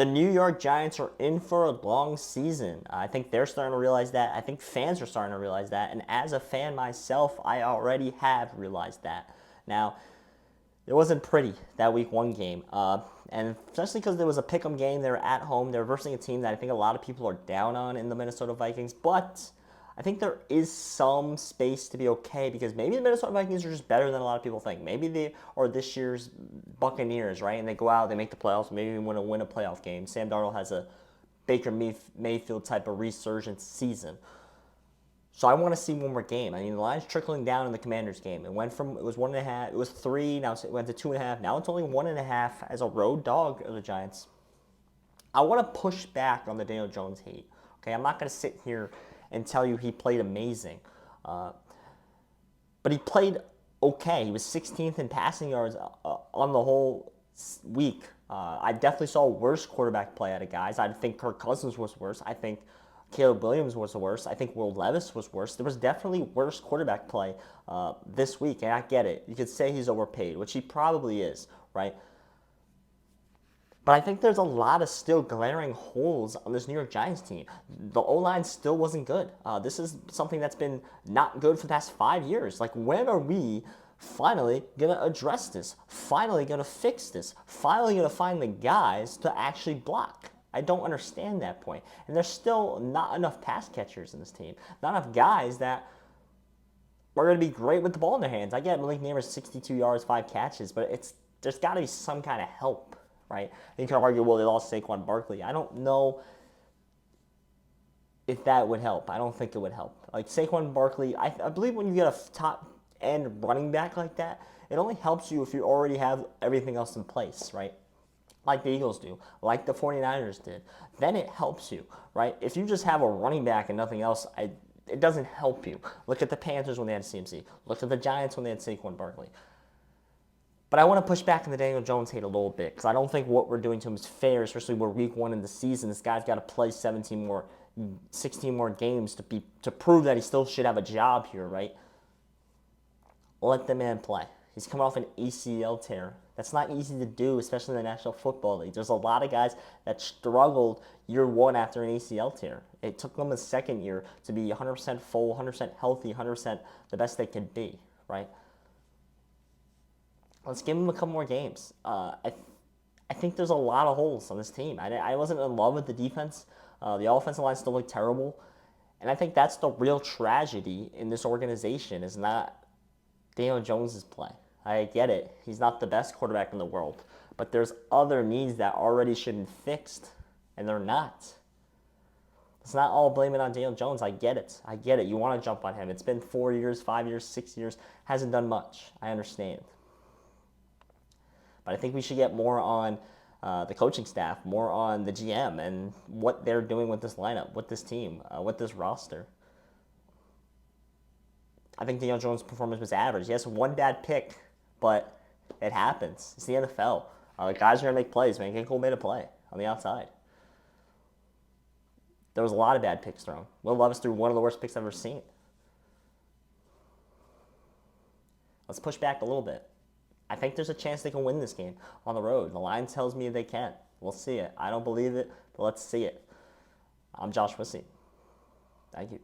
The New York Giants are in for a long season. I think they're starting to realize that. I think fans are starting to realize that. And as a fan myself, I already have realized that. Now, it wasn't pretty, that week one game. And especially because there was a pick'em game. They were at home. They were versing a team that I think a lot of people are down on in the Minnesota Vikings. But I think there is some space to be okay because maybe the Minnesota Vikings are just better than a lot of people think. Maybe they are this year's Buccaneers, right? And they go out, they make the playoffs, maybe win a playoff game. Sam Darnold has a Baker Mayfield type of resurgence season. So I want to see one more game. I mean, the line's trickling down in the Commanders game. It was 1.5, it was 3, now it went to 2.5. Now it's only 1.5 as a road dog of the Giants. I want to push back on the Daniel Jones hate. Okay, I'm not going to sit here and tell you he played amazing. But he played okay. He was 16th in passing yards on the whole week. I definitely saw worse quarterback play out of guys. I think Kirk Cousins was worse. I think Caleb Williams was worse. I think Will Levis was worse. There was definitely worse quarterback play this week, and I get it. You could say he's overpaid, which he probably is, right? But I think there's a lot of still glaring holes on this New York Giants team. The O-line still wasn't good. This is something that's been not good for the past 5 years. Like, when are we finally going to address this? Finally going to fix this? Finally going to find the guys to actually block? I don't understand that point. And there's still not enough pass catchers in this team. Not enough guys that are going to be great with the ball in their hands. I get Malik Neighbors 62 yards, 5 catches, but there's got to be some kind of help, right? And you can argue, well, they lost Saquon Barkley. I don't know if that would help. I don't think it would help. Like, Saquon Barkley, I believe when you get a top-end running back like that, it only helps you if you already have everything else in place, right? Like the Eagles do, like the 49ers did. Then it helps you, right? If you just have a running back and nothing else, it doesn't help you. Look at the Panthers when they had CMC. Look at the Giants when they had Saquon Barkley. But I want to push back on the Daniel Jones hate a little bit because I don't think what we're doing to him is fair, especially we're week one in the season. This guy's got to play 16 more games to prove that he still should have a job here, right? Let the man play. He's coming off an ACL tear. That's not easy to do, especially in the National Football League. There's a lot of guys that struggled year one after an ACL tear. It took them a second year to be 100% full, 100% healthy, 100% the best they could be, right? Let's give him a couple more games. I think there's a lot of holes on this team. I wasn't in love with the defense. The offensive line still looked terrible. And I think that's the real tragedy in this organization is not Daniel Jones' play. I get it. He's not the best quarterback in the world. But there's other needs that already should be fixed, and they're not. It's not all blaming on Daniel Jones. I get it. You want to jump on him. It's been 4 years, 5 years, 6 years. Hasn't done much. I understand. But I think we should get more on the coaching staff, more on the GM, and what they're doing with this lineup, with this team, with this roster. I think Daniel Jones' performance was average. He has one bad pick, but it happens. It's the NFL. The guys are going to make plays, man. Cole made a play on the outside. There was a lot of bad picks thrown. Will Levis threw one of the worst picks I've ever seen. Let's push back a little bit. I think there's a chance they can win this game on the road. The line tells me they can. We'll see it. I don't believe it, but let's see it. I'm Josh Wissy. Thank you.